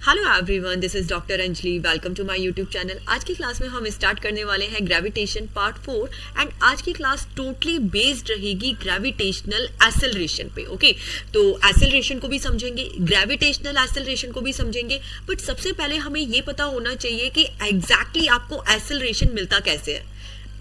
Hello everyone, this is doctor Anjali. Welcome to my YouTube channel. आज की class में हम स्टार्ट करने वाले हैं ग्रेविटेशन पार्ट 4 एंड आज की क्लास टोटली बेस्ड रहेगी ग्रेविटेशनल एक्सेलरेशन पे। ओके, तो एक्सेलरेशन को भी समझेंगे, ग्रेविटेशनल एक्सेलरेशन को भी समझेंगे, बट सबसे पहले हमें ये पता होना चाहिए कि एग्जैक्टली आपको एक्सेलरेशन मिलता कैसे है।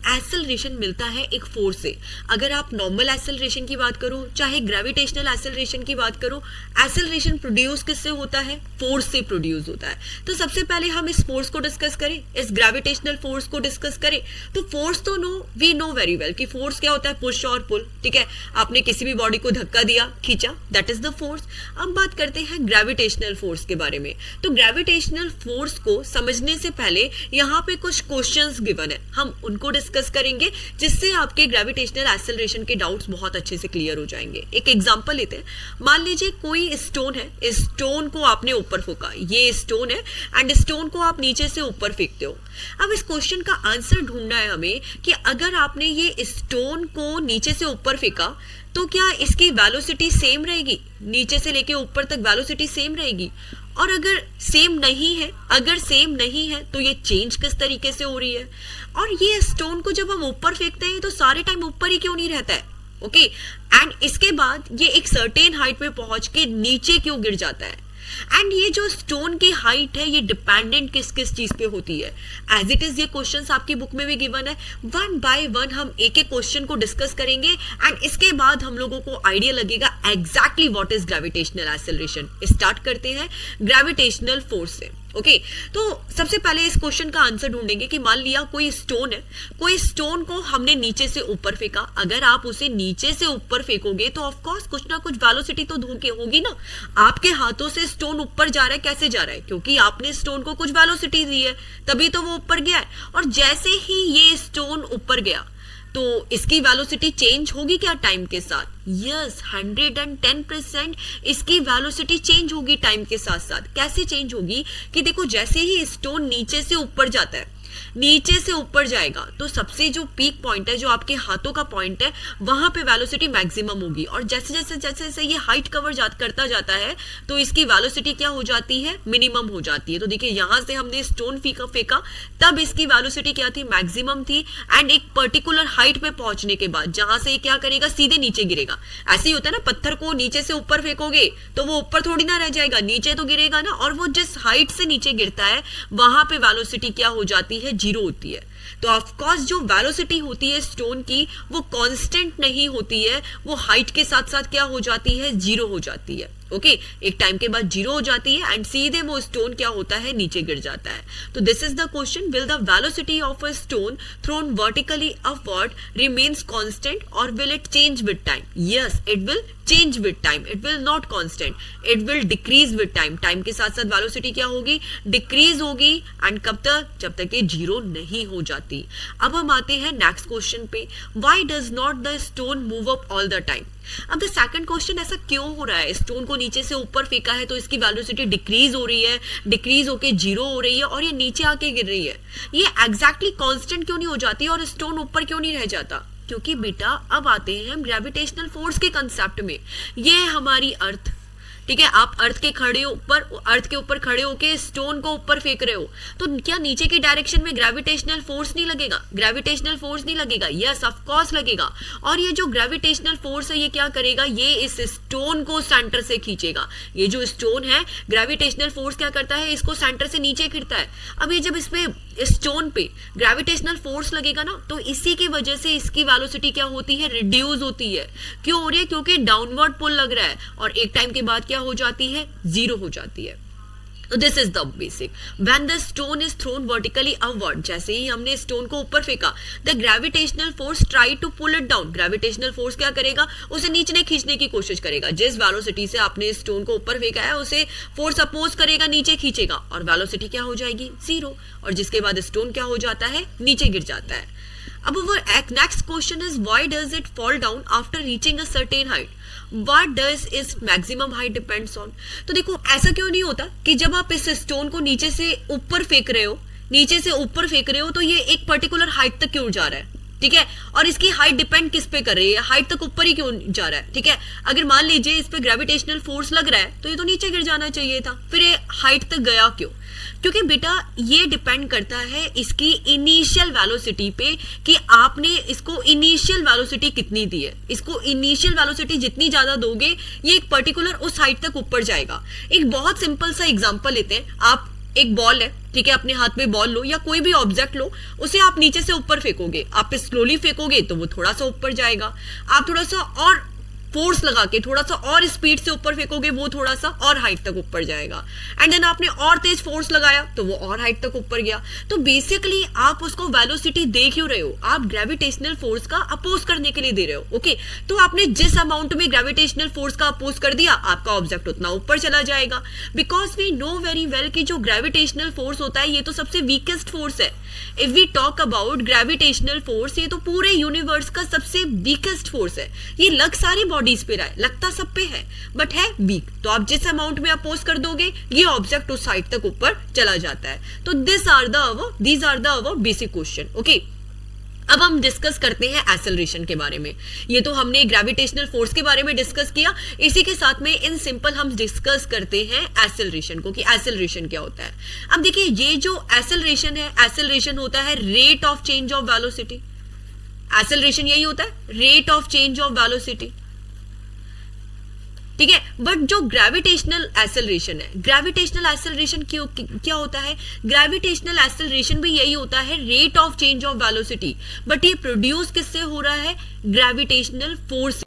एक्सेलरेशन मिलता है एक फोर्स से। अगर आप नॉर्मल एक्सेलरेशन की बात करो, चाहे ग्रेविटेशनल एक्सेलरेशन की बात करो, एक्सेलरेशन प्रोड्यूस किससे होता है? फोर्स से प्रोड्यूस होता है। तो सबसे पहले हम इस फोर्स को डिस्कस करें, इस ग्रेविटेशनल फोर्स को डिस्कस करें। तो फोर्स तो वी नो वेरी वेल कि फोर्स क्या होता है, पुश और पुल। ठीक है, आपने किसी भी बॉडी को धक्का दिया, खींचा, दैट इज द फोर्स। अब बात करते हैं ग्रेविटेशनल फोर्स के बारे में। तो ग्रेविटेशनल फोर्स को समझने से पहले यहाँ पे कुछ क्वेश्चंस गिवन है, हम उनको डिस्कस करेंगे जिससे आपके ग्रेविटेशनल एक्सेलरेशन के डाउट्स बहुत अच्छे से क्लियर हो जाएंगे। एक एग्जांपल लेते हैं। मान लीजिए कोई स्टोन है, इस स्टोन को आपने ऊपर फेंका, ये स्टोन है एंड स्टोन को आप नीचे से ऊपर फेंकते हो। अब इस क्वेश्चन का आंसर ढूंढना है हमें कि अगर आपने ये स्टोन को नीचे से ऊपर फेंका तो क्या इसकी वेलोसिटी सेम रहेगी? नीचे से लेके ऊपर तक वेलोसिटी सेम रहेगी? और अगर सेम नहीं है तो ये चेंज किस तरीके से हो रही है? और ये स्टोन को जब हम ऊपर फेंकते हैं तो सारे टाइम ऊपर ही क्यों नहीं रहता है? ओके, एंड इसके बाद ये एक सर्टेन हाइट पे पहुंच के नीचे क्यों गिर जाता है? एंड ये जो स्टोन की हाइट है ये डिपेंडेंट किस किस चीज पे होती है? एज इट इज ये क्वेश्चंस आपकी बुक में भी गिवन है। वन बाय वन हम एक एक क्वेश्चन को डिस्कस करेंगे एंड इसके बाद हम लोगों को आइडिया लगेगा exactly what is gravitational acceleration. Start करते हैं ग्रेविटेशनल फोर्स से। ओके, तो सबसे पहले इस क्वेश्चन का आंसर ढूंढेंगे कि मान लिया कोई स्टोन है, कोई स्टोन को हमने नीचे से ऊपर फेंका। अगर आप उसे नीचे से ऊपर फेंकोगे तो ऑफ कोर्स कुछ ना कुछ वेलोसिटी तो होगी ना। आपके हाथों से स्टोन ऊपर जा रहा है, कैसे जा रहा है? क्योंकि आपने स्टोन को कुछ वेलोसिटी दी है, तभी तो वो ऊपर गया है। और जैसे ही ये स्टोन ऊपर गया तो इसकी वेलोसिटी चेंज होगी क्या टाइम के साथ? यस, 110% इसकी वेलोसिटी चेंज होगी टाइम के साथ साथ। कैसे चेंज होगी कि देखो, जैसे ही स्टोन नीचे से ऊपर जाता है, नीचे से ऊपर जाएगा तो सबसे जो पीक पॉइंट है, जो आपके हाथों का पॉइंट है, वहां पे वेलोसिटी मैक्सिमम होगी। और जैसे जैसे ये हाइट कवर करता जाता है तो इसकी वेलोसिटी क्या हो जाती है? मिनिमम हो जाती है। तो देखिए, यहां से हमने स्टोन फेंका तब इसकी वेलोसिटी क्या थी? मैक्सिमम थी। एंड एक पर्टिकुलर हाइट पे पहुंचने के बाद जहां से क्या करेगा? सीधे नीचे गिरेगा। ऐसे ही होता है ना, पत्थर को नीचे से ऊपर फेंकोगे तो वो ऊपर थोड़ी ना रह जाएगा, नीचे तो गिरेगा ना। और वो जिस हाइट से नीचे गिरता है वहां पे वेलोसिटी क्या हो जाती है? जीरो होती है। तो ऑफ कोर्स जो वेलोसिटी होती है स्टोन की वो कांस्टेंट नहीं होती है, वो हाइट के साथ साथ क्या हो जाती है? जीरो हो जाती है। ओके, एक टाइम के बाद जीरो हो जाती है एंड सीधे वो स्टोन क्या होता है? नीचे गिर जाता है। तो this is the question, will the velocity of a stone thrown vertically upward remains constant और will it change with time? Yes, it will change with time, it will not constant, it will decrease with time. Time के साथ साथ velocity क्या होगी? Decrease होगी। And कब तक? जब तक ये जीरो नहीं हो जाती। अब हम आते हैं नेक्स्ट क्वेश्चन पे, why does not the stone move up all the time? अब द सेकंड क्वेश्चन, ऐसा क्यों हो रहा है? स्टोन को नीचे से ऊपर फेंका है तो इसकी वेलोसिटी डिक्रीज हो रही है, डिक्रीज होके जीरो हो रही है और ये नीचे आके गिर रही है। ये एग्जैक्टली कांस्टेंट क्यों नहीं हो जाती और स्टोन ऊपर क्यों नहीं रह जाता? क्योंकि बेटा, अब आते हैं हम ग्रेविटेशनल फोर्स के कंसेप्ट में। ये है हमारी अर्थ। ठीक है, आप अर्थ के ऊपर खड़े होके स्टोन को ऊपर फेंक रहे हो तो क्या नीचे की डायरेक्शन में ग्रेविटेशनल फोर्स नहीं लगेगा? ग्रेविटेशनल फोर्स नहीं लगेगा? यस, ऑफ कोर्स लगेगा। और ये जो ग्रेविटेशनल फोर्स है ये क्या करेगा? ये इस स्टोन को सेंटर से खींचेगा। ये जो स्टोन है, ग्रेविटेशनल फोर्स क्या करता है? इसको सेंटर से नीचे खींचता है। अब ये जब इसमें स्टोन पे ग्रेविटेशनल फोर्स लगेगा ना तो इसी की वजह से इसकी वेलोसिटी क्या होती है? रिड्यूस होती है। क्यों हो रही है? क्योंकि डाउनवर्ड पुल लग रहा है और एक टाइम के बाद क्या हो जाती है? जीरो हो जाती है। तो this is the basic. When the stone is thrown vertically upward, जैसे ही हमने स्टोन को ऊपर फेंका, the gravitational force try to pull it down. Gravitational force क्या करेगा? उसे नीचे खींचने की कोशिश करेगा। जिस वेलोसिटी से आपने स्टोन को ऊपर फेंका है उसे फोर्स अपोज करेगा, नीचे खींचेगा और वेलोसिटी क्या हो जाएगी? जीरो। और जिसके बाद स्टोन क्या हो जाता है? नीचे गिर जाता है। अब next question is, why does it fall down after reaching a certain height? What does its maximum height depends on? तो देखो, ऐसा क्यों नहीं होता कि जब आप इस स्टोन को नीचे से ऊपर फेंक रहे हो तो ये एक पर्टिकुलर हाइट तक क्यों जा रहा है? ठीक है, और इसकी हाइट डिपेंड किस पे कर रही है, हाइट तक ऊपर ही क्यों जा रहा है, ठीक है। अगर मान लीजिए इस पे ग्रेविटेशनल फोर्स लग रहा है तो ये तो नीचे गिर जाना चाहिए था, फिर ये हाइट तक गया क्यों? क्योंकि बेटा ये डिपेंड करता है इसकी इनिशियल वेलोसिटी पे कि आपने इसको इनिशियल वेलोसिटी कितनी दी है। इसको इनिशियल वेलोसिटी जितनी ज्यादा दोगे ये एक पर्टिकुलर उस हाइट तक ऊपर जाएगा। एक बहुत सिंपल सा एग्जांपल लेते हैं, आप एक बॉल है, ठीक है, अपने हाथ में बॉल लो या कोई भी ऑब्जेक्ट लो, उसे आप नीचे से ऊपर फेंकोगे, आप स्लोली फेंकोगे तो वो थोड़ा सा ऊपर जाएगा, आप थोड़ा सा और फोर्स लगा के थोड़ा सा और स्पीड से ऊपर फेंकोगे वो थोड़ा सा और हाइट तक ऊपर जाएगा, एंड देन आपने और तेज फोर्स लगाया तो वो और हाइट तक ऊपर गया। तो बेसिकली आप उसको वेलोसिटी दे क्यों रहे हो? आप ग्रेविटेशनल फोर्स का अपोज करने के लिए दे रहे हो, ओके। तो आपने जिस अमाउंट में ग्रेविटेशनल फोर्स का अपोज कर दिया आपका ऑब्जेक्ट उतना ऊपर चला जाएगा, because we know very well कि जो ग्रेविटेशनल फोर्स होता है ये तो सबसे वीकेस्ट फोर्स है। If we talk about gravitational force, ये तो पूरे यूनिवर्स का सबसे वीकेस्ट फोर्स है। ये लग सारी बॉडीज पे रहा है, लगता सब पे है, बट है वीक। तो आप जिस अमाउंट में अपोज कर दोगे ये ऑब्जेक्ट उस साइड तक ऊपर चला जाता है। तो these are the basic question, okay. अब हम डिस्कस करते हैं एक्सेलरेशन के बारे में। ये तो हमने ग्रेविटेशनल फोर्स के बारे में डिस्कस किया, इसी के साथ में इन सिंपल हम डिस्कस करते हैं एक्सेलरेशन को कि एक्सेलरेशन क्या होता है। अब देखिए ये जो एक्सेलरेशन है, एक्सेलरेशन होता है rate of change of velocity. Acceleration यही होता है, rate of change of velocity, ठीक है। बट जो ग्रेविटेशनल एक्सेलरेशन है, ग्रेविटेशनल एक्सेलरेशन क्या होता है? ग्रेविटेशनल एक्सेलरेशन भी यही होता है, rate of change of velocity, but ये प्रोड्यूस किससे हो रहा है? Gravitational force.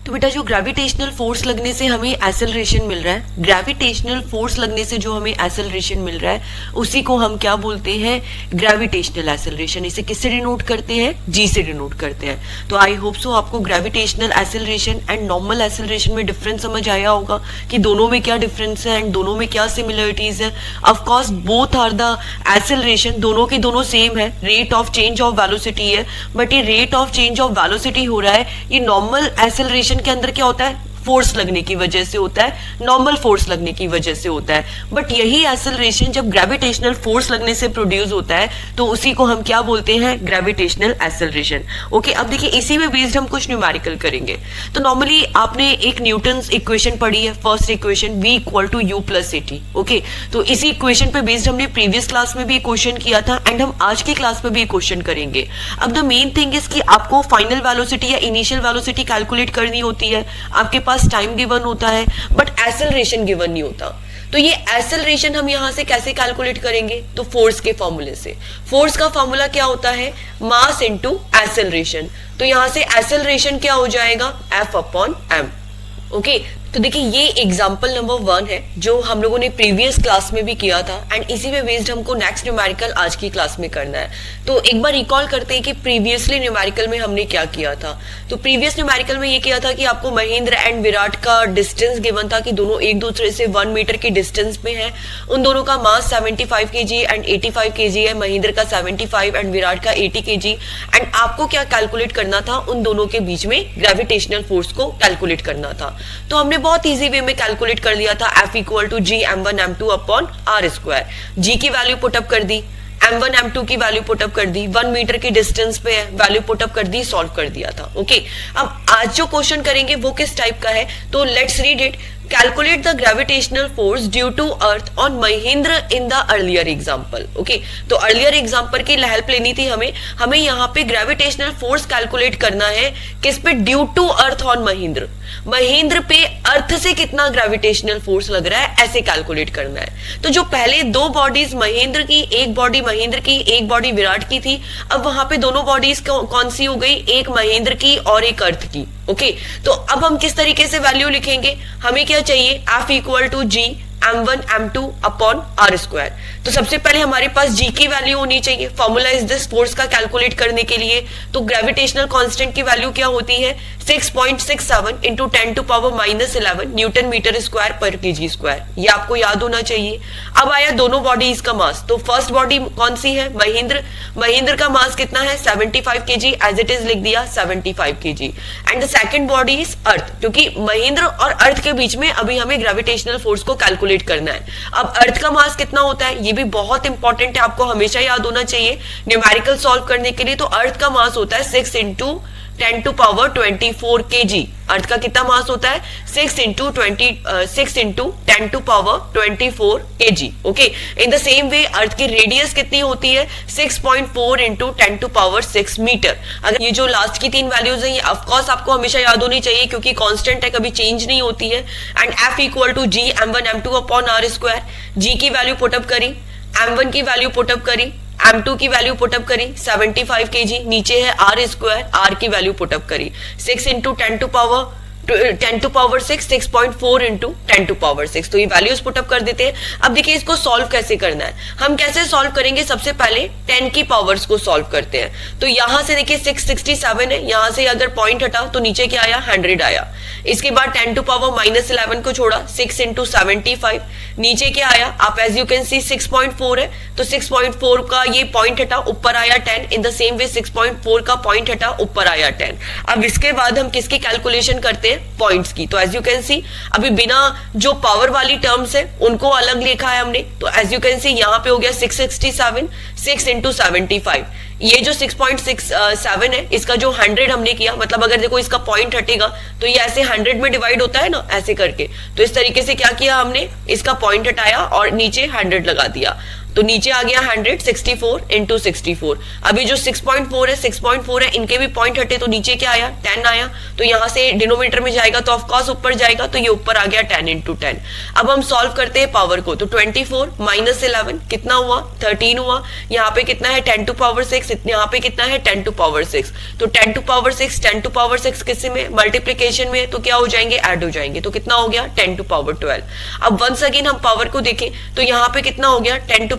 तो बेटा जो ग्रेविटेशनल फोर्स लगने से हमें एक्सेलरेशन मिल रहा है, ग्रेविटेशनल फोर्स लगने से जो हमें एक्सेलरेशन मिल रहा है उसी को हम क्या बोलते हैं? Gravitational acceleration. इसे किससे डिनोट करते हैं? जी से डिनोट करते हैं। तो आई होप सो आपको gravitational acceleration and normal acceleration में डिफरेंस समझ आया होगा कि दोनों में क्या डिफरेंस है एंड दोनों में क्या सिमिलरिटीज है। Of course both are the acceleration, दोनों के दोनों सेम है, rate of change of velocity है, बट ये rate of change of velocity हो रहा है ये नॉर्मल एक्सेलरेशन के अंदर क्या होता है? फोर्स लगने की वजह से होता है, नॉर्मल फोर्स लगने की वजह से होता है। बट यही एक्सेलरेशन जब ग्रेविटेशनल फोर्स लगने से प्रोड्यूस होता है तो उसी को हम क्या बोलते हैं? Gravitational acceleration, okay. अब देखिए इसी में बेस्ड हम कुछ न्यूमेरिकल करेंगे। तो नॉर्मली आपने एक न्यूटन्स इक्वेशन पढ़ी है, first equation v equal to u plus at, okay. तो इसी इक्वेशन पे बेस्ड हमने प्रीवियस क्लास में भी क्वेश्चन किया था एंड हम आज की क्लास में भी क्वेश्चन करेंगे। अब द मेन थिंग इज कि आपको फाइनल वेलोसिटी या इनिशियल वेलोसिटी कैलकुलेट करनी होती है, आपके पास टाइम गिवन होता है बट एक्सेलरेशन गिवन नहीं होता। तो ये एक्सेलरेशन हम यहां से कैसे कैलकुलेट करेंगे? तो फोर्स के फॉर्मूले से। फोर्स का फॉर्मूला क्या होता है? Mass into acceleration. तो यहां से एक्सेलरेशन क्या हो जाएगा? F upon m, okay. तो देखिए ये एग्जांपल नंबर 1 है जो हम लोगों ने प्रीवियस क्लास में भी किया था एंड इसी पे बेस्ड हमको नेक्स्ट न्यूमेरिकल आज की क्लास में करना है। तो एक बार रिकॉल करते हैं कि प्रीवियसली न्यूमेरिकल में हमने क्या किया था। तो प्रीवियस न्यूमेरिकल में ये किया था कि आपको महेंद्र एंड विराट का डिस्टेंस गिवन था कि दोनों एक दूसरे से 1 मीटर की डिस्टेंस में है। उन दोनों का मास 75 kg एंड 85 kg है, महेंद्र का 75 एंड विराट का 80 kg। एंड आपको क्या कैलकुलेट करना था? उन दोनों के बीच में ग्रेविटेशनल फोर्स को कैलकुलेट करना था। तो हमने बहुत इजी वे में कैलकुलेट कर लिया था, F equal to G m1 m2 upon r square. G की वैल्यू पुटअप कर दी, m1 m2 की वैल्यू पुटअप कर दी, 1 मीटर की डिस्टेंस पे है, वैल्यू पुटअप कर दी, सॉल्व कर दिया था, ओके। अब आज जो क्वेश्चन करेंगे वो किस टाइप का है? तो let's read it. Calculate the gravitational force due to Earth on Mahindra in the earlier example, okay? तो अर्लियर एग्जाम्पल की हेल्प लेनी थी हमें यहाँ पे ग्रेविटेशनल फोर्स कैलकुलेट करना है किस पे? Due to earth on Mahendra. Mahendra पे अर्थ से कितना ग्रेविटेशनल फोर्स लग रहा है ऐसे कैलकुलेट करना है। तो जो पहले दो बॉडीज महेंद्र की, एक बॉडी महेंद्र की, एक बॉडी विराट की थी, अब वहां पे दोनों बॉडीज कौन सी हो गई? एक महेंद्र की और एक अर्थ की, ओके। तो अब हम किस तरीके से वैल्यू लिखेंगे? हमें क्या चाहिए? F equal to G m1 m2 upon r square. तो सबसे पहले हमारे पास g की वैल्यू होनी चाहिए। फॉर्मूला इज दिस, फोर्स का कैलकुलेट करने के लिए तो ग्रेविटेशनल कांस्टेंट की वैल्यू क्या होती है? 6.67 इंटू 10⁻⁻11 न्यूटन मीटर स्क्वायर पर केजी स्क्वायर, ये आपको याद होना चाहिए। अब आया दोनों बॉडीज का मास, तो फर्स्ट बॉडी कौन सी है, महेंद्र का मास कितना है 75 केजी, एज इट इज लिख दिया 75 kg. And the second body is earth, क्योंकि महेंद्र और अर्थ के बीच में अभी हमें ग्रेविटेशनल फोर्स को कैलकुलेट करना है। अब अर्थ का मास कितना होता है, ये भी बहुत इंपॉर्टेंट है, आपको हमेशा याद होना चाहिए न्यूमेरिकल सॉल्व करने के लिए। तो अर्थ का मास होता है 6 इंटू 10⁻24 केजी। अर्थ का कितना मास होता है 6 into 10⁻24 kg. Okay, in the same way earth की रेडियस कितनी होती है 6.4 इंटू 10⁻6 मीटर। अगर ये जो लास्ट की तीन वैल्यूज है ये ऑफकोर्स आपको हमेशा याद होनी चाहिए, क्योंकि कांस्टेंट है, कभी चेंज नहीं होती है। And F equal to G m1 m2 upon r square. G की वैल्यू पुटअप करी, m1 की वैल्यू पुटअप करी, m2 की वैल्यू पुटअप करी 75 केजी, नीचे है r स्क्वायर, r की वैल्यू पुटअप करी 6 इंटू 10⁻6 6.4 इंटू 10⁻6, तो ये वैल्यूज पुटअप कर देते हैं। अब देखिए इसको सॉल्व कैसे करना है, हम कैसे सॉल्व करेंगे, सबसे पहले 10 की पावर्स को सॉल्व करते हैं। तो यहां से देखिए 667 है, यहां से अगर पॉइंट हटा तो नीचे क्या आया 100 आया। इसके बाद 10⁻⁻11 को छोड़ा 6 इंटू 75, नीचे क्या आया, आप एज यू कैन सी 6.4 है, तो 6.4 का ये पॉइंट हटा, ऊपर आया 10। इन द सेम वे 6.4 का पॉइंट हटा, ऊपर आया 10। अब इसके बाद हम किसकी कैलकुलेशन करते हैं, पॉइंट्स की। तो एज यू कैन सी अभी बिना जो पावर वाली टर्म्स है उनको अलग लिखा है हमने, तो एज यू कैन सी यहाँ पे हो गया 667, 6 इंटू 75। ये जो 6.67 है इसका जो 100 हमने किया, मतलब अगर देखो इसका पॉइंट हटेगा तो ये ऐसे 100 में डिवाइड होता है ना, ऐसे करके। तो इस तरीके से क्या किया हमने, इसका पॉइंट हटाया और नीचे 100 लगा दिया, तो नीचे आ गया 164 इंटू 64। अभी जो 6.4 है इनके भी पॉइंट हटे, तो नीचे क्या आया 10 आया, तो यहाँ से डिनोमिनेटर में जाएगा तो ऑफकोर्स ऊपर जाएगा, तो ये ऊपर आ गया 10 इंटू 10। अब हम सॉल्व करते हैं पावर को, तो 24 माइनस 11 कितना हुआ 13 हुआ, यहाँ पे कितना है 10⁻6, यहाँ पे कितना है 10⁻6, तो 10⁻6 किससे में मल्टीप्लीकेशन में, तो क्या हो जाएंगे ऐड हो जाएंगे, तो कितना हो गया 10⁻12। अब वंस अगेन हम पावर को देखें तो यहाँ पे कितना हो गया 10⁻13,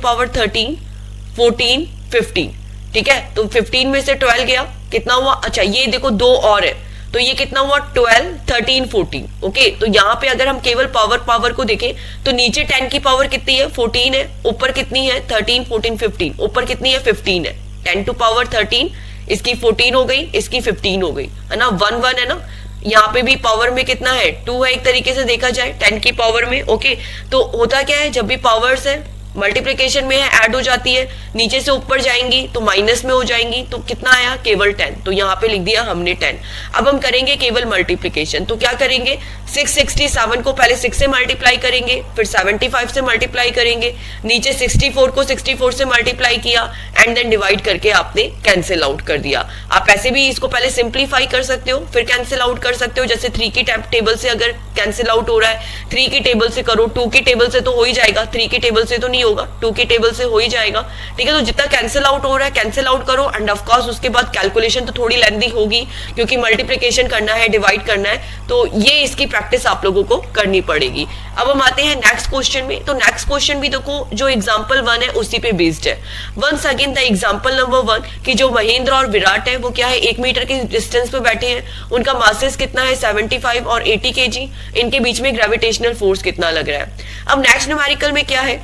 14, 15, ठीक है। तो 15 में से 12 गया, कितना हुआ, अच्छा ये देखो दो और है, तो ये कितना हुआ 12, 13, 14। ओके, तो यहाँ पे अगर हम केवल पावर को देखें तो नीचे 10 की पावर कितनी है 14 है, ऊपर कितनी है 13, 14, 15, ऊपर कितनी है 15 है। 10⁻13 इसकी 14 हो गई, इसकी 15 हो गई, है ना, 1 1 है ना। यहाँ पे भी पावर में कितना है 2 है, एक तरीके से देखा जाए 10 की पावर में। ओके, तो होता क्या है जब भी पावर्स है मल्टीप्लिकेशन में है ऐड हो जाती है, नीचे से ऊपर जाएंगी तो माइनस में हो जाएंगी, तो कितना आया केवल 10, तो यहाँ पे लिख दिया हमने 10। अब हम करेंगे केवल मल्टीप्लिकेशन, तो क्या करेंगे 667 को पहले 6 से मल्टीप्लाई करेंगे, फिर 75 से मल्टीप्लाई करेंगे, नीचे 64 को 64 से मल्टीप्लाई किया एंड देन डिवाइड करके आपने कैंसिल आउट कर दिया। आप ऐसे भी इसको पहले सिंप्लीफाई कर सकते हो फिर कैंसिल आउट कर सकते हो, जैसे 3 की टेबल से अगर कैंसिल आउट हो रहा है 3 की टेबल से करो, 2 की टेबल से तो हो ही जाएगा, 3 की टेबल से तो नहीं होगा, 2 की टेबल से हो ही जाएगा, ठीक है। तो जितना कैंसिल आउट हो रहा है कैंसिल आउट करो, एंड ऑफ कोर्स उसके बाद कैलकुलेशन तो थोड़ी लेंथी होगी क्योंकि मल्टीप्लिकेशन करना है, डिवाइड करना है, तो ये इसकी प्रैक्टिस आप लोगों को करनी पड़ेगी। अब हम आते हैं नेक्स्ट क्वेश्चन में, तो नेक्स्ट क्वेश्चन भी देखो जो एग्जांपल 1 है उसी पे बेस्ड है। Once again the example number 1 कि जो महेंद्र और विराट है वो क्या है 1 मीटर के डिस्टेंस पे बैठे हैं, उनका मासेस कितना है 75 और 80 केजी, इनके बीच में ग्रेविटेशनल फोर्स कितना लग रहा है। अब नेक्स्ट न्यूमेरिकल में क्या है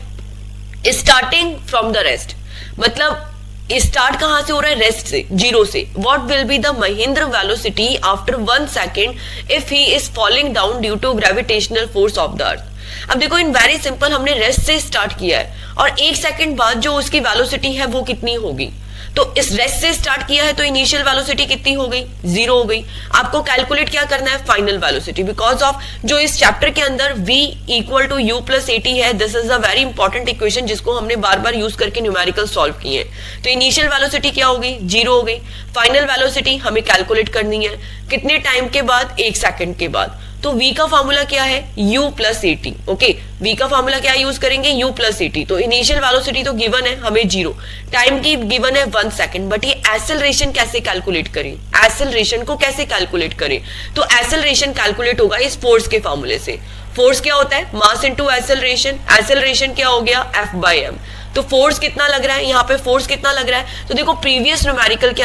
स्टार्टिंग फ्रॉम द रेस्ट, मतलब स्टार्ट कहां से हो रहा है रेस्ट से, जीरो से। What will be the Mahendra velocity after 1 second if he is falling down due to gravitational force of the earth. अब देखो इन वेरी सिंपल हमने रेस्ट से स्टार्ट किया है और 1 सेकेंड बाद जो उसकी वेलोसिटी है वो कितनी होगी, तो इस रेस्ट से स्टार्ट किया है तो इनिशियल वेलोसिटी कितनी हो गई 0 हो गई। आपको कैलकुलेट क्या करना है फाइनल वेलोसिटी, बिकॉज ऑफ जो इस चैप्टर के अंदर v equal to u plus 80 है, this is a very important equation जिसको हमने बार बार यूज करके न्यूमेरिकल सॉल्व किए हैं। तो इनिशियल वेलोसिटी क्या हो गई 0 हो गई, फाइनल वेलोसिटी हमें कैलकुलेट करनी है कितने टाइम के बाद 1 सेकेंड के बाद। तो v का फॉर्मूला क्या है u प्लस 80। ओके, v का फॉर्मूला क्या यूज करेंगे u प्लस 80। तो इनिशियल वेलोसिटी तो गिवन है हमें 0, टाइम की गिवन है 1 सेकेंड, बट ये एक्सेलरेशन कैसे कैलकुलेट करें, एक्सेलरेशन को कैसे कैलकुलेट करें, तो एक्सेलरेशन कैलकुलेट होगा इस फोर्स के फॉर्मूले से। फोर्स क्या होता है मास इनटू एक्सेलरेशन, एक्सेलरेशन क्या हो गया F/m। तो फोर्स कितना लग रहा है, यहाँ पे फोर्स कितना लग रहा है, तो देखो प्रीवियस न्यूमेरिकल के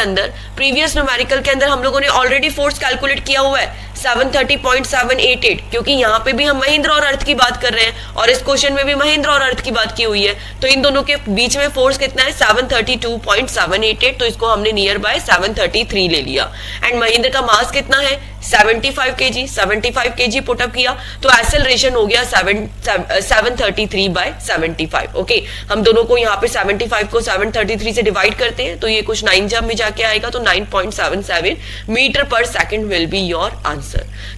अंदर हम लोगों ने ऑलरेडी फोर्स कैलकुलेट किया हुआ है 730.788, क्योंकि यहाँ पे भी हम महेंद्र और अर्थ की बात कर रहे हैं और इस क्वेश्चन में भी महेंद्र और अर्थ की बात की हुई है, तो इन दोनों के बीच में फोर्स कितना है 732.788, तो इसको हमने नियर बाय 733 ले लिया। एंड महेंद्र का मास कितना है 75 kg, 75 kg पुटअप किया, तो एक्सेलरेशन हो गया 733/75। ओके, हम दोनों को यहाँ पे 75 को 733 से डिवाइड करते हैं, तो ये कुछ 9 जब में जाके आएगा, तो 9.77 मीटर पर second will be your answer.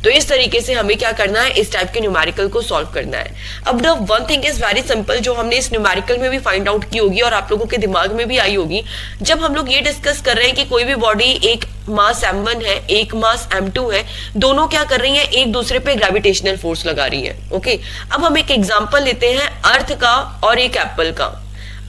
तो इस तरीके से हमें क्या करना है, इस टाइप के न्यूमेरिकल को सॉल्व करना है। अब the one thing is very simple, जो हमने इस न्यूमेरिकल में भी फाइंड आउट की होगी और आप लोगों के दिमाग में भी आई होगी, जब हम लोग ये डिस्कस कर रहे हैं कि कोई भी बॉडी, एक मास m1 है, एक मास m2 है, दोनों क्या कर रही हैं, एक दूसरे पे ग्रेविटेशनल फोर्स लगा रही है। ओके, अब हम एक एग्जांपल लेते हैं अर्थ का और एक एप्पल का।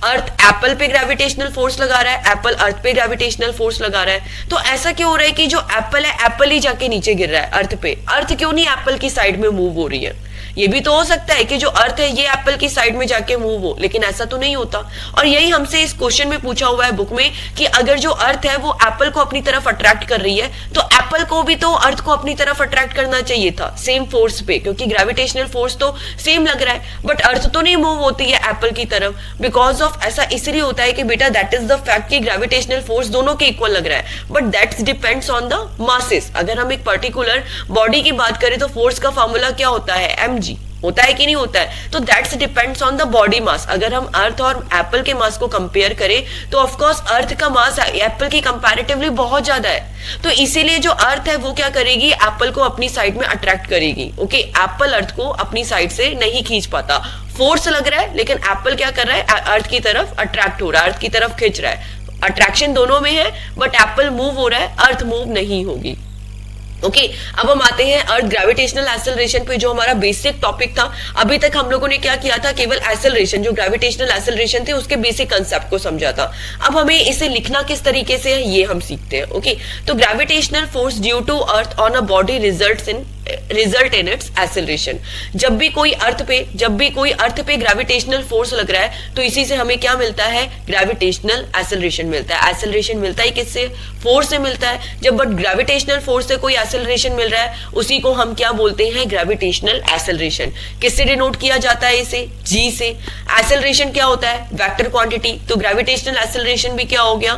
अर्थ एप्पल पे ग्रेविटेशनल फोर्स लगा रहा है, एप्पल अर्थ पे ग्रेविटेशनल फोर्स लगा रहा है, तो ऐसा क्यों हो रहा है कि जो एप्पल है, एप्पल ही जाके नीचे गिर रहा है अर्थ पे, अर्थ क्यों नहीं एप्पल की साइड में मूव हो रही है? ये भी तो हो सकता है कि जो अर्थ है ये एप्पल की साइड में जाके मूव हो, लेकिन ऐसा तो नहीं होता। और यही हमसे इस क्वेश्चन में पूछा हुआ है बुक में कि अगर जो अर्थ है वो एप्पल को अपनी तरफ अट्रैक्ट कर रही है, तो एप्पल को भी तो अर्थ को अपनी तरफ अट्रैक्ट करना चाहिए था सेम फोर्स पे, क्योंकि ग्रेविटेशनल फोर्स तो सेम लग रहा है, बट अर्थ तो नहीं मूव होती है एप्पल की तरफ, बिकॉज ऑफ ऐसा इसलिए होता है कि बेटा दैट इज द फैक्ट कि ग्रेविटेशनल फोर्स दोनों के इक्वल लग रहा है, but that's depends on the masses. अगर हम एक पर्टिकुलर बॉडी की बात करें तो फोर्स का फॉर्मूला क्या होता है, mg होता है कि नहीं होता है, तो that's depends on the body mass. अगर हम अर्थ और एप्पल के मास को कंपेयर करें तो ऑफ कोर्स अर्थ का मास एप्पल की कंपैरेटिवली बहुत ज्यादा है, तो इसीलिए जो अर्थ है वो क्या करेगी, एप्पल को अपनी साइड में अट्रैक्ट करेगी। ओके, एप्पल अर्थ को अपनी साइड से नहीं खींच पाता, फोर्स लग रहा है, लेकिन एप्पल क्या कर रहा है, अर्थ की तरफ अट्रैक्ट हो रहा है, अर्थ की तरफ खींच रहा है। अट्रैक्शन दोनों में है, बट एप्पल मूव हो रहा है, अर्थ मूव नहीं होगी। ओके, अब हम आते हैं अर्थ ग्रेविटेशनल एक्सेलरेशन पे, जो हमारा बेसिक टॉपिक था। अभी तक हम लोगों ने क्या किया था, केवल एक्सेलरेशन, जो ग्रेविटेशनल एक्सेलरेशन थे उसके बेसिक कंसेप्ट को समझा था। अब हमें इसे लिखना किस तरीके से है ये हम सीखते हैं। ओके, तो gravitational force due to earth on a body result in its acceleration. जब भी कोई अर्थ पे ग्रेविटेशनल फोर्स लग रहा है, तो इसी से हमें क्या मिलता है, ग्रेविटेशनल एक्सेलरेशन मिलता है। एक्सेलरेशन मिलता है किससे, फोर्स से मिलता है। जब बट ग्रेविटेशनल फोर्स से कोई एक्सेलरेशन मिल रहा है, उसी को हम क्या बोलते हैं, ग्रेविटेशनल एक्सेलरेशन। किससे डिनोट किया जाता है इसे, जी से। एक्सेलरेशन क्या होता है, वेक्टर क्वांटिटी, तो ग्रेविटेशनल एक्सेलरेशन भी क्या हो गया,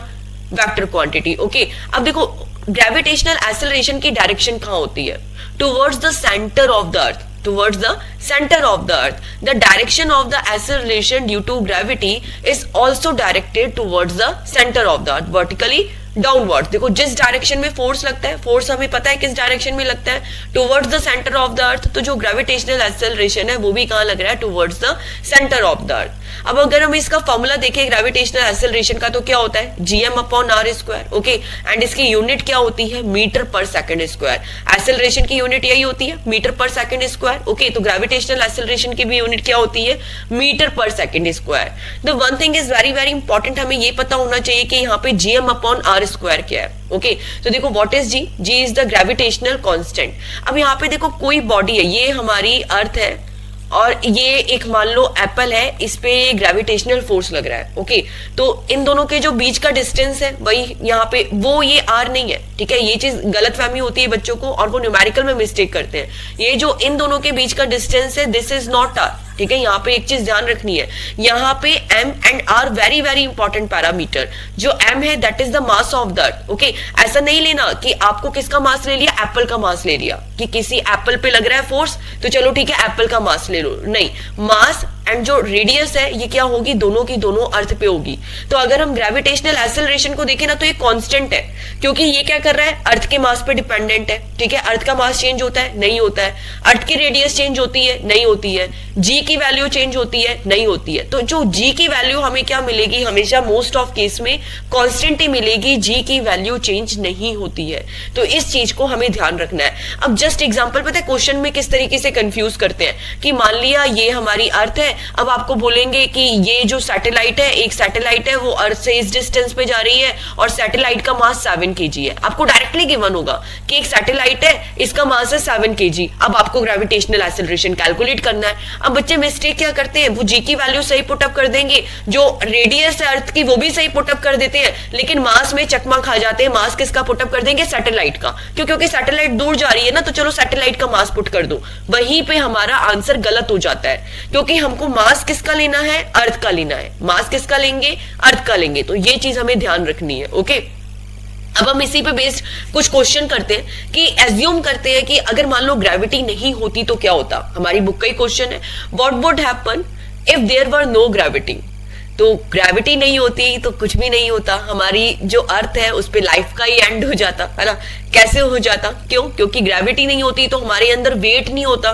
वेक्टर क्वांटिटी। ओके, अब देखो ग्रेविटेशनल एक्सेलरेशन की डायरेक्शन कहां होती है, towards the center of the earth, towards the center of the earth. The direction of the acceleration due to gravity is also directed towards the center of the earth, vertically downward. देखो जिस direction में force लगता है, force हमें पता है किस direction में लगता है, towards the centre of the earth, तो जो ग्रेविटेशनल एक्सेलरेशन है वो भी कहां लग रहा है, towards the centre of the earth. अब अगर हम इसका फॉर्मूला देखें ग्रेविटेशनल एक्सेलरेशन का, तो क्या होता है, gm/r²। ओके, एंड इसकी यूनिट क्या होती है, मीटर पर सेकंड स्क्वायर। एक्सेलरेशन की यूनिट यही होती है, मीटर पर सेकंड स्क्वायर। ओके, तो ग्रेविटेशनल एक्सेलरेशन की भी यूनिट क्या होती है, मीटर पर second square. The one thing is very very important, हमें ये पता होना चाहिए कि यहाँ पे gm/r² क्या है। ओके, तो देखो what is G, G is the gravitational constant. अब यहाँ पे देखो कोई बॉडी है, ये हमारी अर्थ है और ये एक मान लो एप्पल है, इस पे ग्रेविटेशनल फोर्स लग रहा है। ओके, तो इन दोनों के जो बीच का डिस्टेंस है वही यहाँ पे, वो ये आर नहीं है, ठीक है। ये चीज गलतफहमी होती है बच्चों को और वो न्यूमेरिकल में मिस्टेक करते हैं। ये जो इन दोनों के बीच का डिस्टेंस है, दिस इज नॉट आर, ठीक है। यहाँ पे एक चीज ध्यान रखनी है, यहाँ पे m and r very very important parameter. जो m है that is the mass of the earth. Okay, ऐसा नहीं लेना कि आपको किसका मास ले लिया, एप्पल का मास ले लिया, कि किसी एप्पल पे लग रहा है फोर्स तो चलो ठीक है एप्पल का मास ले लो, नहीं। मास एंड जो रेडियस है ये क्या होगी, दोनों की दोनों अर्थ पे होगी। तो अगर हम ग्रेविटेशनल एक्सेलरेशन को देखें ना, तो ये कांस्टेंट है, क्योंकि ये क्या कर रहा है, अर्थ के मास पे डिपेंडेंट है, ठीक है। अर्थ का मास चेंज होता है, नहीं होता है। अर्थ की रेडियस चेंज होती है, नहीं होती है। जी की वैल्यू चेंज होती है, नहीं होती है। तो जो जी की वैल्यू हमें क्या मिलेगी, हमेशा मोस्ट ऑफ केस में कांस्टेंट ही मिलेगी, जी की वैल्यू चेंज नहीं होती है। तो इस चीज को हमें ध्यान रखना है। अब जस्ट एग्जांपल, पता है क्वेश्चन में किस तरीके से कंफ्यूज करते हैं कि मान लिया ये हमारी अर्थ है, अब आपको बोलेंगे कि ये जो सैटेलाइट है, एक सैटेलाइट है वो अर्थ से इस डिस्टेंस पे जा रही है और सैटेलाइट का मास 7 kg है। आपको डायरेक्टली गिवन होगा कि एक सैटेलाइट है, इसका मास है 7 kg। अब आपको ग्रेविटेशनल एक्सेलरेशन कैलकुलेट करना है। अब बच्चे मिस्टेक क्या करते हैं, वो जी की वैल्यू सही पुटअप कर देंगे, जो रेडियस है अर्थ की वो भी सही पुटअप कर देते हैं, लेकिन मास में चकमा खा जाते हैं। मास किसका पुटअप कर देंगे, सैटेलाइट का, क्योंकि सैटेलाइट दूर जा रही है ना, तो चलो सैटेलाइट का मास पुट कर दो। वहीं पे हमारा आंसर गलत हो जाता है, क्योंकि हमको मास किसका लेना है, अर्थ का लेना है। मास किसका लेंगे, अर्थ का लेंगे। तो ये चीज हमें ध्यान रखनी है। ओके, अब हम इसी पे बेस्ड कुछ क्वेश्चन करते हैं कि एज्यूम करते हैं कि अगर मान लो ग्रेविटी नहीं होती तो क्या होता। हमारी बुक का ही क्वेश्चन है, what would happen if there were no gravity. तो ग्रेविटी नहीं होती तो कुछ भी नहीं होता, हमारी जो अर्थ है उस पे लाइफ का ही एंड हो जाता है ना। कैसे हो जाता, क्यों, क्योंकि ग्रेविटी नहीं होती तो हमारे अंदर वेट नहीं होता।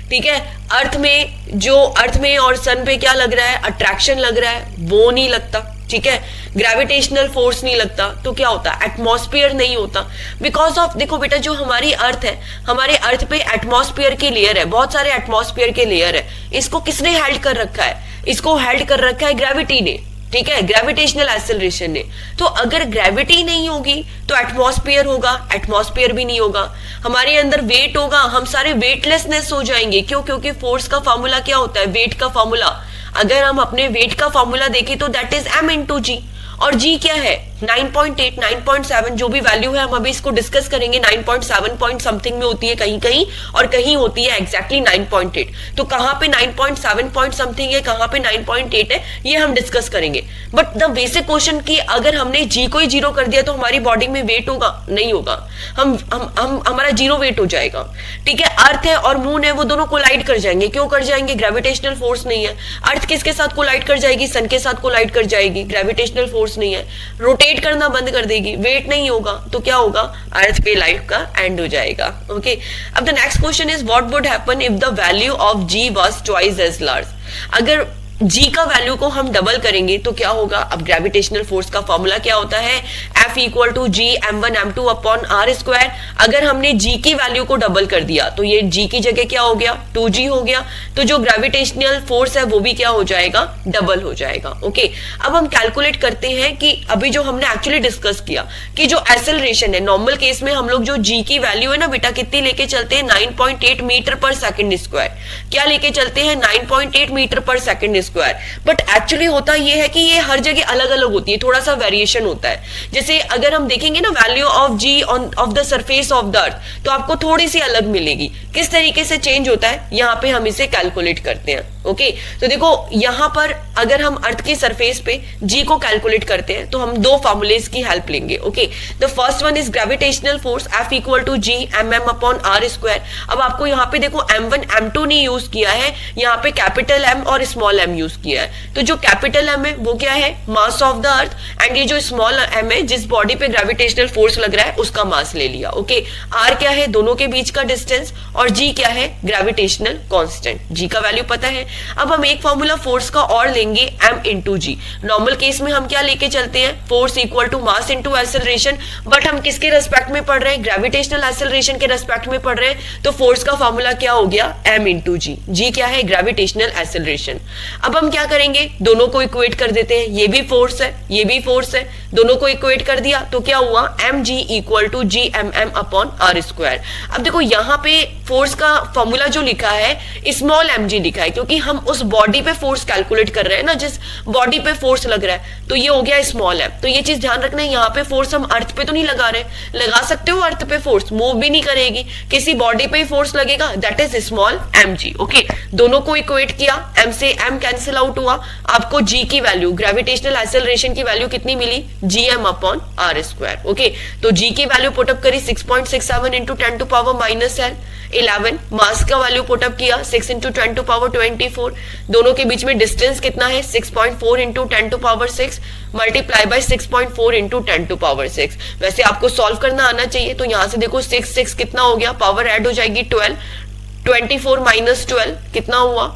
ठीक है, अर्थ में और सन पे क्या लग रहा है, अट्रैक्शन लग रहा है, वो नहीं लगता। ठीक है, ग्रेविटेशनल फोर्स नहीं लगता तो क्या होता, एटमॉस्फेयर नहीं होता। बिकॉज ऑफ, देखो बेटा, जो हमारी अर्थ है, हमारे अर्थ पे एटमॉस्फेयर के लेयर है, बहुत सारे एटमॉस्फेयर के लेयर है। इसको किसने हेल्ड कर रखा है, इसको हेल्ड कर रखा है ग्रेविटी ने। ठीक है, ग्रेविटेशनल एक्सेलरेशन ने। तो अगर ग्रेविटी नहीं होगी तो एटमॉस्फेयर होगा, एटमॉस्फेयर भी नहीं होगा। हमारे अंदर वेट होगा, हम सारे वेटलेसनेस हो जाएंगे। क्यों, क्योंकि फोर्स का फॉर्मूला क्या होता है, वेट का फॉर्मूला। अगर हम अपने वेट का फॉर्मूला देखें तो दैट इज m इंटू जी, और जी क्या है 9.8, 9.7, जो भी वैल्यू है हम अभी इसको डिस्कस करेंगे। 9.7 पॉइंट समथिंग में होती है कहीं कहीं, और कहीं होती है एग्जैक्टली 9.8। तो कहां पे 9.7 पॉइंट समथिंग है, कहां पे 9.8 है, ये हम डिस्कस करेंगे। बट द बेसिक क्वेश्चन की अगर हमने जी को ही जीरो कर दिया तो हमारी बॉडी में वेट होगा, नहीं होगा, हम हमारा जीरो वेट हो जाएगा। ठीक है, अर्थ है और मून है, वो दोनों कोलाइड कर जाएंगे। क्यों कर जाएंगे, ग्रेविटेशनल फोर्स नहीं है। अर्थ किसके साथ कोलाइड कर जाएगी, सन के साथ कोलाइड कर जाएगी, ग्रेविटेशनल फोर्स नहीं है। रोटेट करना बंद कर देगी, वेट नहीं होगा, तो क्या होगा, अर्थ पे लाइफ का एंड हो जाएगा। ओके, अब the next question is what would happen if the value of G was twice as large. अगर जी का वैल्यू को हम डबल करेंगे तो क्या होगा। अब ग्रेविटेशनल फोर्स का फॉर्मूला क्या होता है, F equal to G m1 m2 upon are square. अगर हमने जी की वैल्यू को डबल कर दिया तो ये जी की जगह क्या हो गया, 2g हो गया। तो जो ग्रेविटेशनल फोर्स है वो भी क्या हो जाएगा, डबल हो जाएगा। ओके, अब हम कैलकुलेट करते हैं कि अभी जो हमने एक्चुअली डिस्कस किया कि जो एक्सेलरेशन है, नॉर्मल केस में हम लोग जो जी की वैल्यू है ना बेटा, कितनी लेके चलते हैं, 9.8 मीटर पर सेकेंड स्क्वायर। क्या लेके चलते हैं, 9.8 मीटर पर सेकेंड स्क्वायर। बट एक्चुअली होता यह है कि ये हर जगह अलग अलग होती है, थोड़ा सा वेरिएशन होता है। जैसे अगर हम देखेंगे ना value of G of the surface of the earth, तो आपको थोड़ी सी अलग मिलेगी। किस तरीके से चेंज होता है, यहाँ पे हम इसे कैलकुलेट करते हैं। ओके, तो देखो यहाँ पर अगर हम अर्थ की सरफेस पे जी को कैलकुलेट करते हैं तो हम दो फॉर्मूलेस की हेल्प लेंगे। Okay, the first one is gravitational force F equal to G mm upon are square. अब आपको यहाँ पे देखो m1 m2 नहीं यूज किया है, यहाँ पे कैपिटल M और स्मॉल m यूज किया है। तो जो कैपिटल M है वो क्या है, mass of the earth, and ये जो स्मॉल m है जिस बॉडी पे ग्रेविटेशनल फोर्स लग रहा है उसका मास ले लिया। ओके, r क्या है, दोनों के बीच का डिस्टेंस, और g क्या है, ग्रेविटेशनल कांस्टेंट। g का वैल्यू पता है। अब हम एक फॉर्मूला फोर्स का और लेंगे, m into G. Normal case में हम क्या लेके चलते हैं, force equal to mass into acceleration. But हम किसके रेस्पेक्ट में पढ़ रहे हैं, ग्रेविटेशनल एक्सेलरेशन के रेस्पेक्ट में पढ़ रहे हैं, तो फोर्स का फॉर्मूला क्या हो गया, m इंटू जी। जी क्या है, ग्रेविटेशनल एक्सेलरेशन। अब हम क्या करेंगे, दोनों को इक्वेट कर देते हैं, ये भी फोर्स है, ये भी फोर्स है, दोनों को इक्वेट कर दिया तो क्या हुआ, m g equal to G m m upon are square. अब देखो यहाँ पे फोर्स का फॉर्मूला जो लिखा है स्मॉल एम जी लिखा है, क्योंकि हम उस बॉडी पे फोर्स कैलकुलेट कर रहे हैं ना, जिस बॉडी पे फोर्स लग रहा है, तो ये हो गया स्मॉल एम। तो ये चीज ध्यान रखना है, यहाँ पे फोर्स हम अर्थ पे तो नहीं लगा रहे, लगा सकते हो अर्थ पे फोर्स, मूव भी नहीं करेगी, किसी बॉडी पे ही फोर्स लगेगा, that is small m g. Okay, दोनों को इक्वेट किया, एम से एम कैंसिल आउट हुआ, आपको जी की वैल्यू, ग्रेविटेशनल एक्सेलरेशन की वैल्यू कितनी मिली, G M upon are square. Okay, तो जी की वैल्यू पुटअप करी 6.67 into 10 to power minus 11। Mass का वैल्यू पुटअप किया 6 इंटू 10 टू पावर 24। दोनों के बीच में डिस्टेंस कितना है, 6.4 into 10 to power 6 multiply by 6.4 into 10 to power 6। वैसे आपको सॉल्व करना आना चाहिए, तो यहां से देखो 6 कितना हो गया, पावर ऐड हो जाएगी 12, 24 माइनस 12 कितना हुआ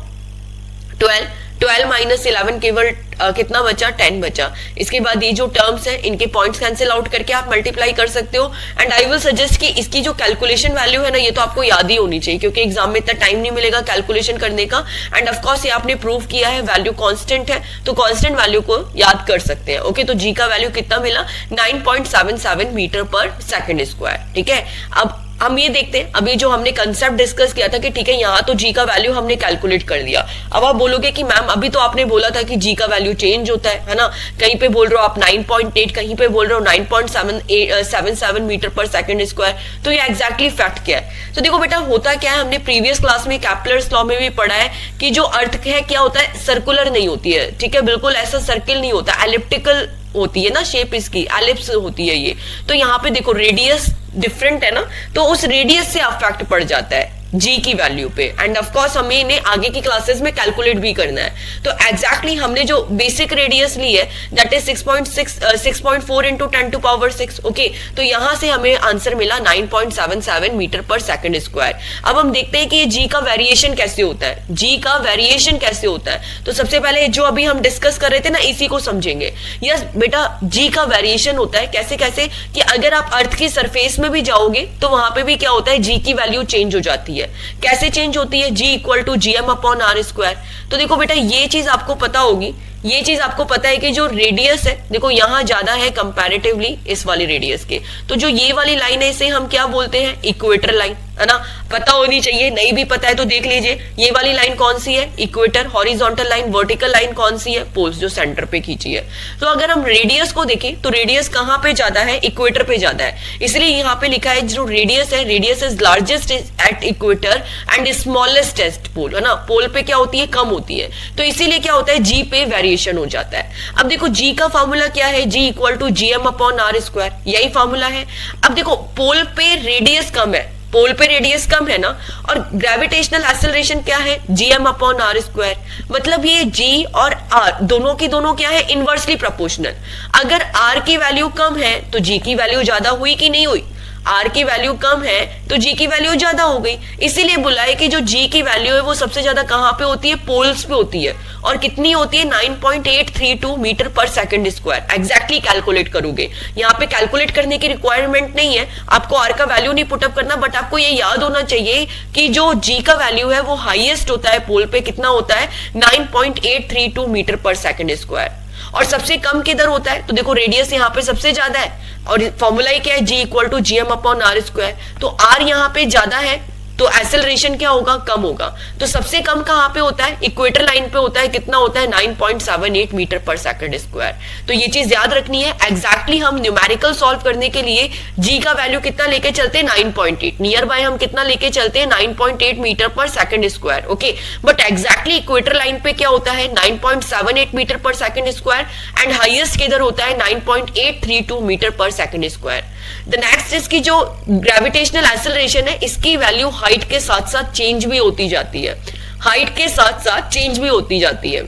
12, 12 माइनस 11 केवल कितना बचा 10 बचा। इसके बाद ये जो टर्म्स है इनके पॉइंट्स कैंसिल आउट करके आप मल्टीप्लाई कर सकते हो। एंड आई विल सजेस्ट कि इसकी जो कैलकुलेशन वैल्यू है ना ये तो आपको याद ही होनी चाहिए, क्योंकि एग्जाम में इतना टाइम नहीं मिलेगा कैलकुलेशन करने का। एंड ऑफ कोर्स ये आपने प्रूव किया है वैल्यू कांस्टेंट है, तो कांस्टेंट वैल्यू को याद कर सकते हैं। ओके, तो जी का वैल्यू कितना मिला 9.77 मीटर पर सेकंड स्क्वायर। ठीक है, अब हम ये देखते हैं, अभी जो हमने कंसेप्ट डिस्कस किया था कि ठीक है यहाँ तो जी का वैल्यू हमने कैलकुलेट कर दिया। अब आप बोलोगे कि मैम अभी तो आपने बोला था कि जी का वैल्यू चेंज होता है ना, कहीं पे बोल रहे हो आप 9.8, कहीं पे बोल रहे हो 9.77 मीटर पर सेकंड स्क्वायर, तो ये एग्जैक्टली फैक्ट क्या है? तो देखो बेटा होता क्या है, हमने प्रीवियस क्लास में कैप्लर्स लॉ में भी पढ़ा है कि जो अर्थ है क्या होता है, सर्कुलर नहीं होती है। ठीक है, बिल्कुल ऐसा सर्किल नहीं होता, एलिप्टिकल होती है ना शेप, इसकी एलिप्स होती है ये। तो यहाँ पे देखो रेडियस डिफरेंट है ना, तो उस रेडियस से अफेक्ट पड़ जाता है जी की वैल्यू पे। एंड ऑफ कोर्स हमें इन्हें आगे की क्लासेस में कैलकुलेट भी करना है। तो एग्जैक्टली हमने जो बेसिक रेडियस ली है that is 6.4 into 10 to power 6। Okay, तो यहां से हमें आंसर मिला 9.77 मीटर पर सेकंड स्क्वायर। अब हम देखते हैं कि ये जी का वेरिएशन कैसे होता है, जी का वेरिएशन कैसे होता है। तो सबसे पहले जो अभी हम डिस्कस कर रहे थे ना इसी को समझेंगे। यस बेटा, जी का वेरिएशन होता है कैसे कैसे कि अगर आप अर्थ की सरफेस में भी जाओगे तो वहां पे भी क्या होता है, जी की वैल्यू चेंज हो जाती है। कैसे चेंज होती है? G equal to GM upon are square. तो देखो बेटा ये चीज आपको पता होगी, ये चीज आपको पता है कि जो रेडियस है देखो यहां ज्यादा है कंपैरेटिवली इस वाली रेडियस के, तो जो ये वाली लाइन है इसे हम क्या बोलते हैं, इक्वेटर लाइन, है ना। पता होनी चाहिए, नहीं भी पता है तो देख लीजिए ये वाली लाइन कौन सी है, equator. Horizontal line, vertical line कौन सी है, पोल्स जो सेंटर पे खींची है। तो अगर हम रेडियस को देखें तो रेडियस कहां पे ज्यादा है, इक्वेटर पे ज्यादा है। इसलिए यहाँ पे लिखा है जो रेडियस है, radius is largest at equator and smallest at pole, है ना। पोल पे क्या होती है, कम होती है, तो इसीलिए क्या होता है जी पे वेरिएशन हो जाता है। अब देखो जी का फॉर्मूला क्या है, G equal to GM upon are square, यही फॉर्मूला है। अब देखो पोल पे रेडियस कम है, पोल पे रेडियस कम है ना, और ग्रेविटेशनल एक्सेलरेशन क्या है, GM अपॉन आर स्क्वायर। मतलब ये जी और आर दोनों की दोनों क्या है, इनवर्सली प्रोपोर्शनल। अगर आर की वैल्यू कम है तो जी की वैल्यू ज्यादा हुई कि नहीं हुई, आर की वैल्यू कम है तो जी की वैल्यू ज्यादा हो गई। इसीलिए बोला है कि जो जी की वैल्यू है वो सबसे ज्यादा कहां पे होती है, पोल्स पे होती है। और कितनी होती है, 9.832 मीटर पर सेकंड स्क्वायर। एग्जैक्टली कैलकुलेट करोगे, यहाँ पे कैलकुलेट करने की रिक्वायरमेंट नहीं है, आपको आर का वैल्यू नहीं पुटअप करना, बट आपको ये याद होना चाहिए कि जो जी का वैल्यू है वो हाईएस्ट होता है पोल पे, कितना होता है 9.832 मीटर पर सेकंड स्क्वायर। और सबसे कम किधर होता है, तो देखो रेडियस यहाँ पे सबसे ज्यादा है, और फॉर्मूला ही क्या है, G equal to GM upon are square. तो आर यहाँ पे ज्यादा है तो एक्सेलरेशन क्या होगा, कम होगा। तो सबसे कम कहां पे होता है, इक्वेटर लाइन पे होता है, कितना होता है 9.78 मीटर पर सेकंड स्क्वायर। तो ये चीज याद रखनी है। एग्जैक्टली हम न्यूमेरिकल सॉल्व करने के लिए जी का वैल्यू कितना लेके चलते हैं, 9.8। नियर बाय हम कितना लेके चलते हैं, 9.8 मीटर पर second square. Okay, but exactly equator line पे क्या होता है, 9.78 मीटर पर सेकंड स्क्वायर, एंड हाईएस्ट किधर होता है 9.832 मीटर पर सेकंड स्क्वायर। द नेक्स्ट इसकी जो ग्रेविटेशनल एक्सेलरेशन है इसकी वैल्यू हाइट के साथ साथ चेंज भी होती जाती है, हाइट के साथ साथ चेंज भी होती जाती है।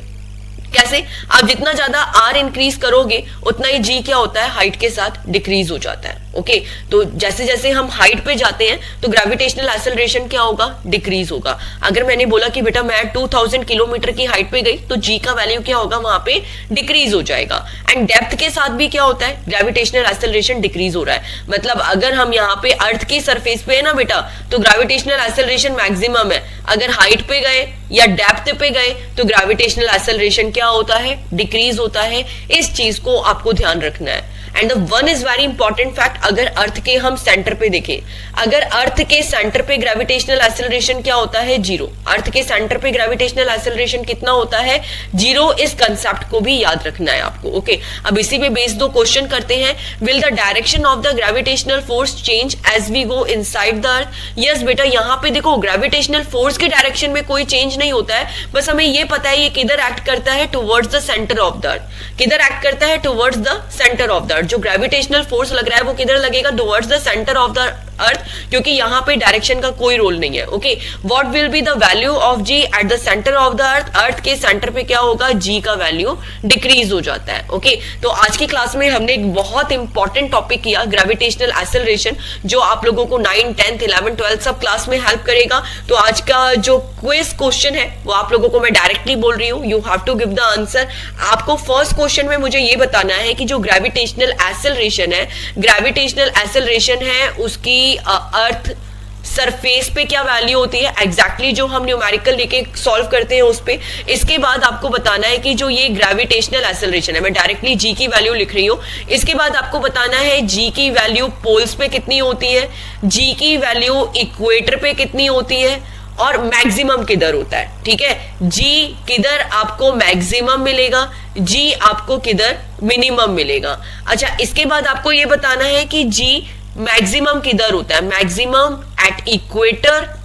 कैसे, आप जितना ज्यादा आर इंक्रीज करोगे उतना ही जी क्या होता है, हाइट के साथ डिक्रीज हो जाता है। ओके, तो जैसे जैसे हम हाइट पे जाते हैं तो ग्रेविटेशनल एक्सेलरेशन क्या होगा, डिक्रीज होगा। अगर मैंने बोला कि बेटा मैं 2000 किलोमीटर की हाइट पे गई तो जी का वैल्यू क्या होगा, वहां पे डिक्रीज हो जाएगा। एंड डेप्थ के साथ भी क्या होता है, ग्रेविटेशनल एक्सेलरेशन डिक्रीज हो रहा है। मतलब अगर हम यहाँ पे अर्थ की सरफेस पे है ना बेटा, तो ग्रेविटेशनल एक्सेलरेशन मैक्सिमम है। अगर हाइट पे गए या डेप्थ पे गए तो ग्रेविटेशनल एक्सेलरेशन क्या होता है, डिक्रीज होता है। इस चीज को आपको ध्यान रखना है। And the one is very important fact, अगर अर्थ के हम सेंटर पे देखें, अगर अर्थ के सेंटर पे ग्रेविटेशनल एक्सेलरेशन क्या होता है, जीरो। अर्थ के सेंटर पे ग्रेविटेशनल एक्सेलरेशन कितना होता है, जीरो। इस कंसेप्ट को भी याद रखना है आपको। ओके, अब इसी पे बेस दो क्वेश्चन करते हैं। Will the direction of the gravitational force change as we go inside the earth? Yes बेटा, यहाँ पे देखो ग्रेविटेशनल फोर्स के डायरेक्शन में कोई चेंज नहीं होता है, बस हमें ये पता है ये किधर एक्ट करता है, towards the centre of the earth. किधर एक्ट करता है, towards the centre of the earth. जो ग्रेविटेशनल फोर्स लग रहा है वो किधर लगेगा, towards the centre of the earth, क्योंकि यहाँ पे डायरेक्शन का कोई रोल नहीं है। Okay, what will be the value of G at the centre of the earth, earth के सेंटर पे क्या होगा, जी का वैल्यू डिक्रीज हो जाता है। ओके, तो आज की क्लास में हमने एक बहुत इंपॉर्टेंट टॉपिक किया ग्रेविटेशनल एक्सेलरेशन, जो आप लोगों को 9, 10, 11, 12 सब क्लास में हेल्प करेगा। तो आज का जो क्विज क्वेश्चन है वो आप लोगों को मैं डायरेक्टली बोल रही हूँ, you have to give the answer. आपको फर्स्ट क्वेश्चन में मुझे ये बताना है कि जो ग्रेविटेशनल एक्सेलरेशन है, ग्रेविटेशनल एक्सेलरेशन है उसकी अर्थ सरफेस पे क्या वैल्यू होती है, एग्जैक्टली जो हम न्यूमेरिकल लेके सॉल्व करते हैं उस पे। इसके बाद आपको बताना है कि जो ये ग्रेविटेशनल एक्सेलरेशन है, मैं डायरेक्टली जी की वैल्यू लिख रही हूँ। इसके बाद आपको बताना है जी की वैल्यू पोल्स पे कितनी होती है, जी की वैल्यू इक्वेटर पे कितनी होती है, और मैक्सिमम किधर होता है। ठीक है, जी किधर आपको मैक्सिमम मिलेगा, जी आपको किधर मिनिमम मिलेगा। अच्छा, इसके बाद आपको ये बताना है कि जी मैक्सिमम किधर होता है, maximum at equator,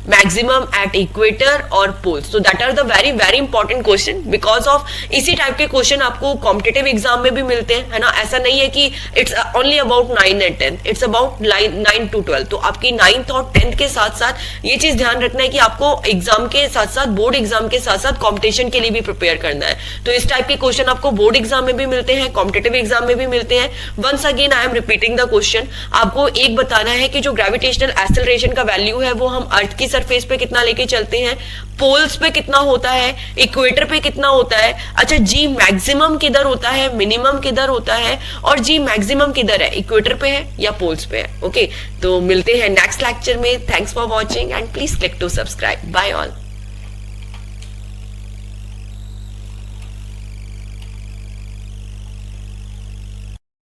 maximum at equator और पोल्स। तो that are the very very important question, because of इसी टाइप के क्वेश्चन आपको कॉम्पिटेटिव एग्जाम में भी मिलते हैं, है ना। ऐसा नहीं है कि it's only about 9 and 10, it's about 9 to 12। तो आपकी 9th और 10th के साथ साथ ये चीज ध्यान रखना है कि आपको एग्जाम के साथ साथ, बोर्ड एग्जाम के साथ साथ कॉम्पिटिशन के लिए भी प्रिपेयर करना है। तो इस टाइप के क्वेश्चन आपको बोर्ड एग्जाम में भी मिलते हैं, कॉम्पिटेटिव एग्जाम में भी मिलते हैं। Once again I am repeating the question, आपको एक बताना है कि जो ग्रेविटेशनल एक्सेलरेशन का वैल्यू है वो हम अर्थ की सरफेस पे कितना लेके चलते हैं, पोल्स पे कितना होता है, इक्वेटर पे कितना होता है। अच्छा, जी मैक्सिमम किधर होता है, मिनिमम किधर होता है, और जी मैक्सिमम किधर है, इक्वेटर पे है या पोल्स पे है। ओके, तो मिलते हैं नेक्स्ट लेक्चर में। Thanks for watching and please click to subscribe. Bye all.